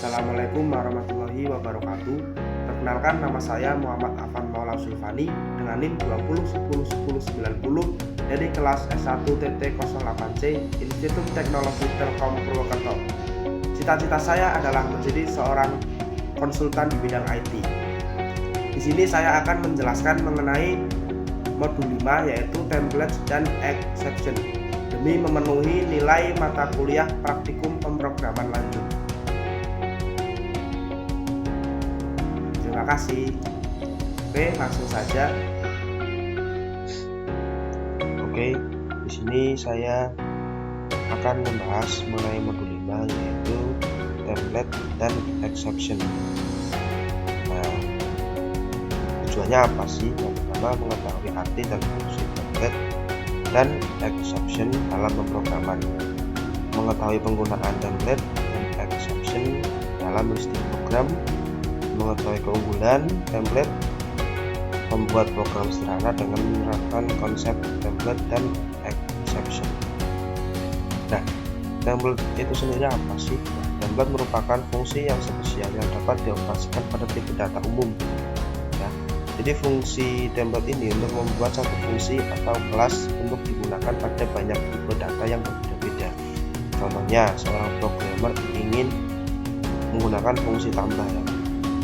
Assalamualaikum warahmatullahi wabarakatuh. Perkenalkan, nama saya Muhammad Afan Maula Sulfani dengan NIM 20101090 dari kelas S1 TT08C Institut Teknologi Telkom Purwokerto. Cita-cita saya adalah menjadi seorang konsultan di bidang IT. Di sini saya akan menjelaskan mengenai modul 5 yaitu template dan exception demi memenuhi nilai mata kuliah praktikum pemrograman lanjut. Terima kasih. Oke, langsung saja. Oke, di sini saya akan membahas mengenai modul 5 yaitu template dan exception. Nah, tujuannya apa sih? Yang pertama, mengetahui arti dan fungsi template dan exception dalam pemrograman, mengetahui penggunaan template dan exception dalam listing program, mengetahui keunggulan template, membuat program sederhana dengan menerapkan konsep template dan exception. Nah, template itu sendiri apa sih? Template merupakan fungsi yang spesial yang dapat dioperasikan pada tipe data umum. Ya, jadi fungsi template ini untuk membuat satu fungsi atau kelas untuk digunakan pada banyak tipe data yang berbeda-beda. Contohnya, seorang programmer ingin menggunakan fungsi tambah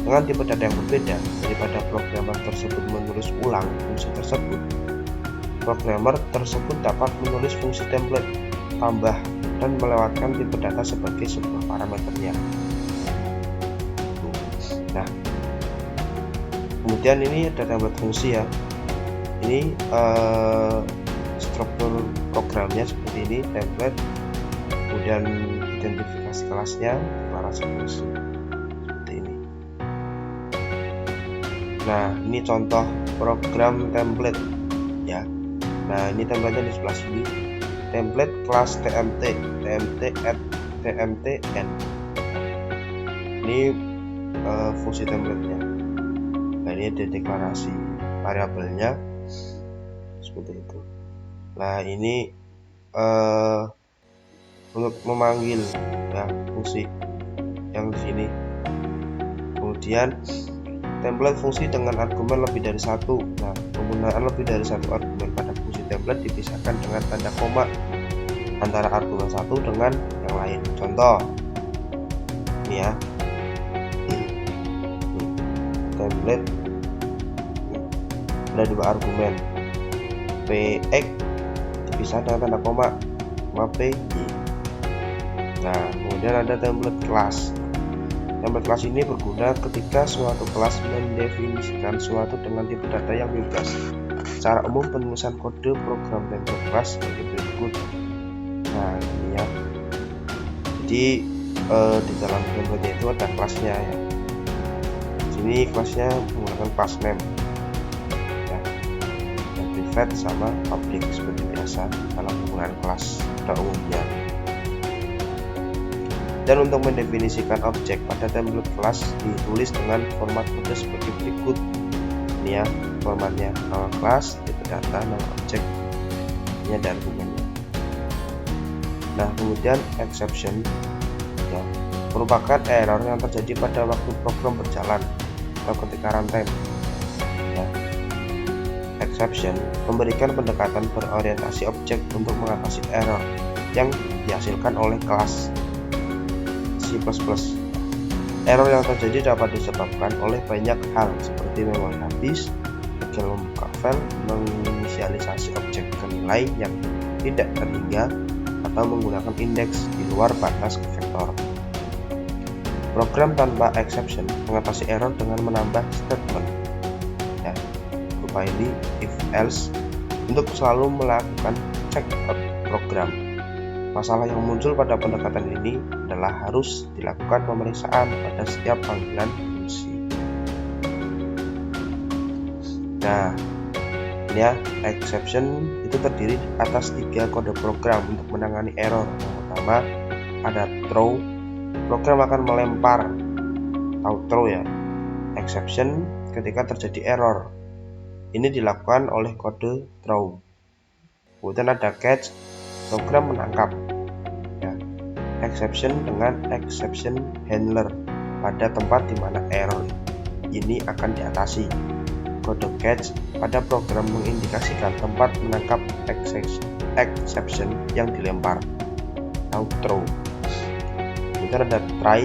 dengan tipe data yang berbeda. Daripada programmer tersebut menulis ulang fungsi tersebut, programmer tersebut dapat menulis fungsi template tambah dan melewatkan tipe data sebagai sebuah parameternya. Nah, kemudian ini ada template fungsi ya. Ini struktur programnya seperti ini, template, kemudian identifikasi kelasnya, deklarasi fungsi. Nah, ini contoh program template ya. Nah, ini template di sebelah sini. Template kelas tmt at tmtn. Ini fungsi template-nya. Nah, ini ada deklarasi variabelnya seperti itu. Nah, ini untuk memanggil ya fungsi yang di sini. Kemudian template fungsi dengan argumen lebih dari satu. Nah, penggunaan lebih dari satu argumen pada fungsi template dipisahkan dengan tanda koma antara argumen satu dengan yang lain. Contoh, ini ya, template ada dua argumen, px dipisah dengan tanda koma py. Nah, kemudian ada template kelas. Template kelas ini berguna ketika suatu kelas mendefinisikan suatu dengan tipe data yang bebas. Secara umum, penulisan kode program template kelas sebagai berikut. Nah, ini ya. Jadi di dalam template itu ada kelasnya ya. Sini kelasnya menggunakan class name ya, dan private sama public seperti biasa dalam penggunaan kelas pada umumnya. Dan untuk mendefinisikan objek pada template kelas ditulis dengan format kode sebagai berikut. Ini ya formatnya: nama kelas, tipe data, nama objek, ini ada argumennya. Nah, kemudian exception ya, merupakan error yang terjadi pada waktu program berjalan atau ketika runtime ya. Exception memberikan pendekatan berorientasi objek untuk mengatasi error yang dihasilkan oleh kelas C++. Error yang terjadi dapat disebabkan oleh banyak hal seperti memori habis, gagal membuka file, menginisialisasi objek ke nilai yang tidak terhingga, atau menggunakan indeks di luar batas vektor. Program tanpa exception mengatasi error dengan menambah statement ya, berupa ini if else untuk selalu melakukan check out program. Masalah yang muncul pada pendekatan ini adalah harus dilakukan pemeriksaan pada setiap panggilan fungsi. Nah, ini ya, exception itu terdiri atas 3 kode program untuk menangani error. Yang pertama ada throw, program akan melempar atau throw ya exception ketika terjadi error. Ini dilakukan oleh kode throw. Kemudian ada catch, program menangkap ya, exception dengan exception handler. pada tempat di mana error ini akan diatasi. Kode catch pada program mengindikasikan tempat menangkap exception yang dilempar atau throw. Kemudian ada try.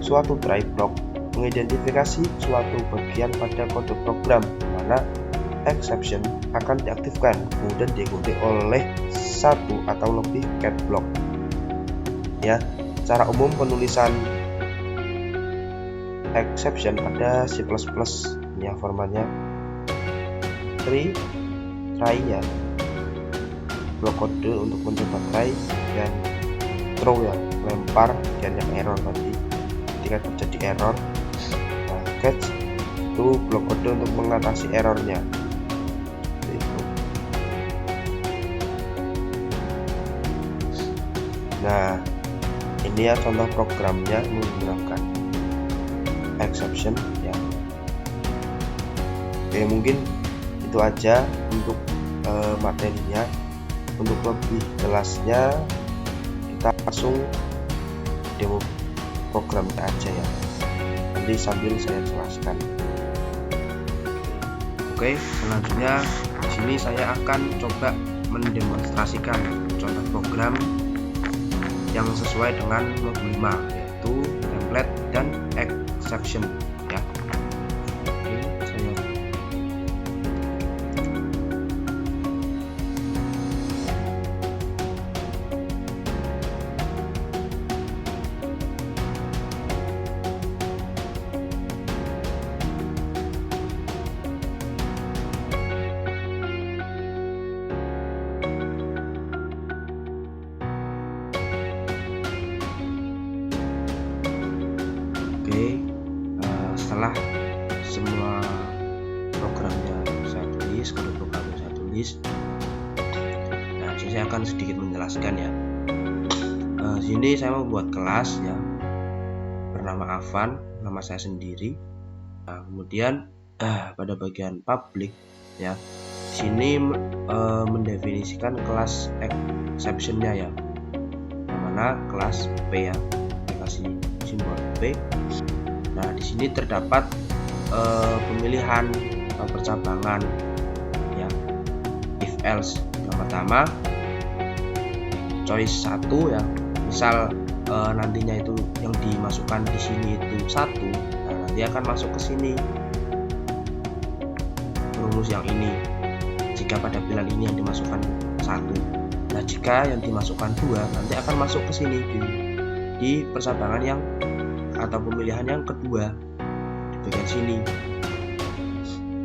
Suatu try block mengidentifikasi suatu bagian pada kode program di mana exception akan diaktifkan, kemudian diikuti oleh satu atau lebih catch block. Ya, secara umum penulisan exception pada C++ ya, formatnya try ya, blok kode untuk mencoba try, dan throw ya, lempar bagian yang error tadi ketika terjadi error. Nah, catch itu blok kode untuk mengatasi errornya. Itu. Nah, ini ya contoh programnya menggunakan exception ya. Oke, mungkin itu aja untuk materinya. Untuk lebih jelasnya kita langsung demo programnya aja ya, nanti sambil saya jelaskan. Oke, selanjutnya di sini saya akan coba mendemonstrasikan contoh program yang sesuai dengan modul 5, yaitu template dan exception ya. Setelah semua programnya saya tulis, kode programnya saya tulis, nah saya akan sedikit menjelaskan ya. Sini saya membuat kelas ya bernama Avan, nama saya sendiri. Nah, kemudian pada bagian public ya, sini mendefinisikan kelas exceptionnya ya, yang mana kelas P ya, kasih simbol P. Nah, di sini terdapat pemilihan percabangan ya, if else. Yang pertama choice 1 ya, misal nantinya itu yang dimasukkan di sini itu 1, nah nanti akan masuk ke sini rumus yang ini jika pada pilihan ini yang dimasukkan 1. Nah, jika yang dimasukkan 2 nanti akan masuk ke sini di percabangan yang atau pemilihan yang kedua di bagian sini.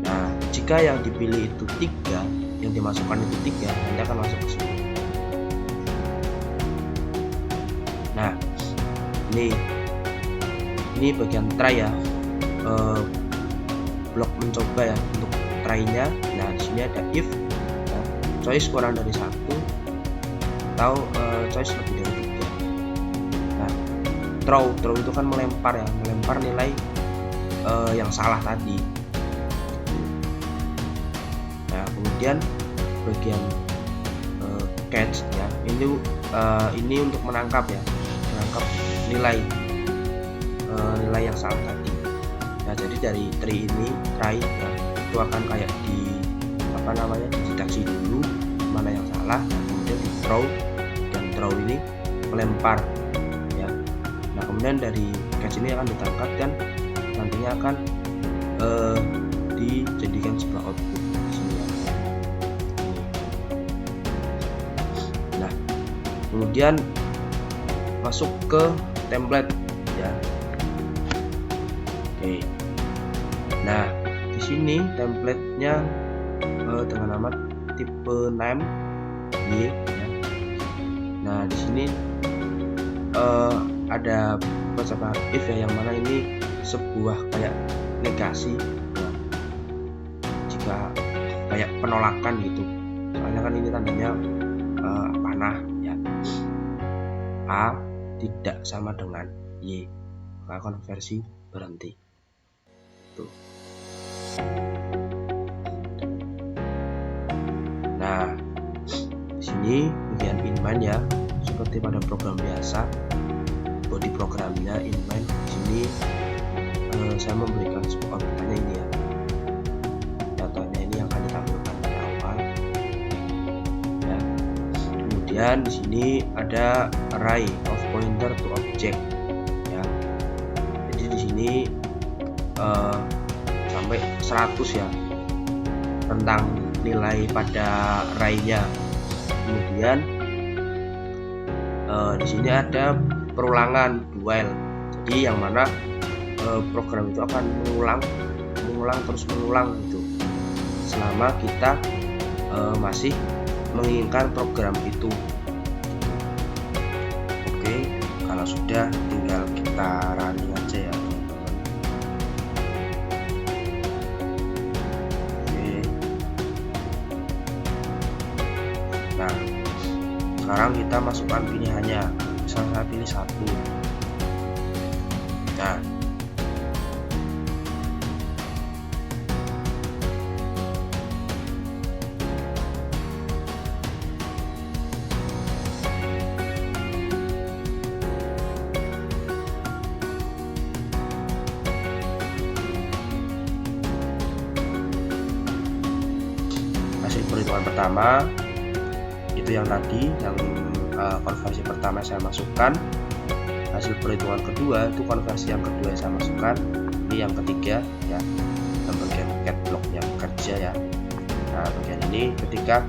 Nah, jika yang dipilih itu 3, yang dimasukkan itu 3, nanti akan masuk ke sini. Nah, ini bagian try ya, blok mencoba ya untuk try-nya. Nah, di sini ada if ya, choice kurang dari 1 atau choice lebih dari 3. Throw itu kan melempar ya, melempar nilai yang salah tadi. Nah, kemudian bagian catch ya, ini untuk menangkap ya, menangkap nilai yang salah tadi. Nah, jadi dari try ya, itu akan kayak dideteksi dulu mana yang salah, kemudian di throw, dan throw ini melempar. Kemudian dari catch ini akan ditangkap dan nantinya akan dijadikan sebuah output di sini ya. Nah, kemudian masuk ke template ya. Oke. Nah, di sini templatenya dengan nama tipe name Y ya. Nah, di sini ada percabangan if ya, yang mana ini sebuah kayak negasi ya, jika kayak penolakan gitu, soalnya kan ini tandanya panah ya, A tidak sama dengan Y, maka konversi berhenti tuh. Nah, di sini bagian inline ya, seperti pada program biasa, body programnya inline saya memberikan sebuah orbitalnya ini ya. Contohnya ini yang akan ditampilkan di awal. Ya. Kemudian di sini ada array of pointer to object. Ya. Jadi di sini sampai 100 ya tentang nilai pada array-nya. Kemudian di sini ada perulangan dual. Jadi yang mana program itu akan mengulang terus mengulang gitu selama kita masih menginginkan program itu. Oke, kalau sudah tinggal kita running aja ya teman-teman. Oke. Nah, sekarang kita masukkan pilihannya. Misal saya pilih 1. Nah, hasil perhitungan pertama itu yang tadi, yang konversi pertama saya masukkan. Hasil perhitungan kedua itu konversi yang kedua yang saya masukkan. Ini yang ketiga ya, yang bagian cat block yang kerja ya. Nah, bagian ini ketika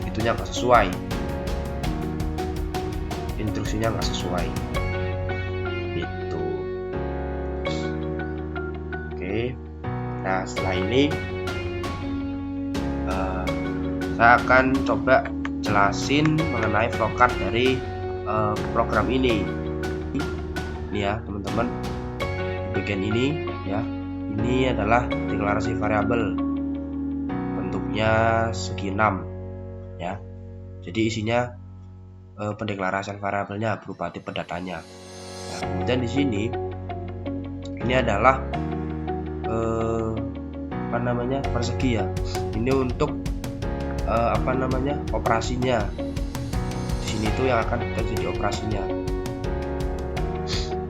itunya nggak sesuai, instruksinya nggak sesuai gitu. Oke, nah setelah ini saya akan coba jelasin mengenai flowchart dari program ini. Ini ya teman-teman, bagian ini ya, ini adalah deklarasi variabel, bentuknya segi 6 ya. Jadi isinya pendeklarasian variabelnya berupa tipe datanya. Nah, kemudian di sini ini adalah persegi ya. Ini untuk operasinya. Di sini itu yang akan kita jadi operasinya.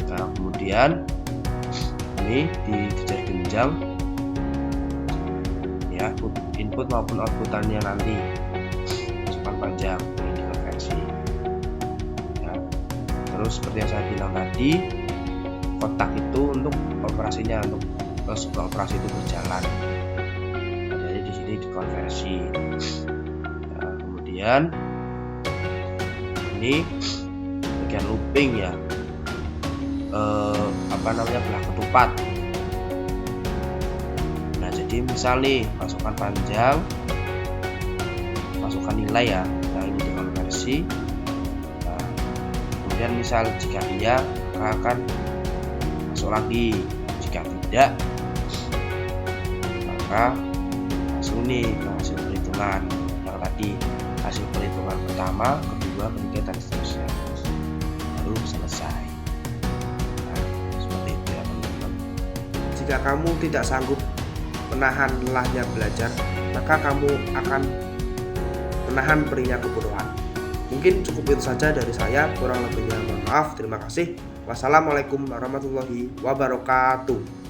Nah, kemudian ini di jari genjang ya, input maupun outputannya nanti masukkan panjang ini dikonversi ya. Terus seperti yang saya bilang tadi, kotak itu untuk operasinya, untuk sebuah operasi itu berjalan. Jadi di sini dikonversi. Nah, kemudian ini bagian looping ya, belah ketupat. Nah, jadi misal nih masukkan panjang, masukkan nilai ya, nah ini dikonversi. Nah, kemudian misal jika iya akan masuk lagi, jika tidak maka langsung nih ke hasil perhitungan yang tadi, hasil perhitungan pertama, kedua, ketiga dan seterusnya, baru selesai. Nah, seperti itu ya teman-teman. Jika kamu tidak sanggup menahan lelahnya belajar, maka kamu akan menahan perihnya kebodohan. Mungkin cukup itu saja dari saya, kurang lebihnya mohon maaf. Terima kasih. Wassalamualaikum warahmatullahi wabarakatuh.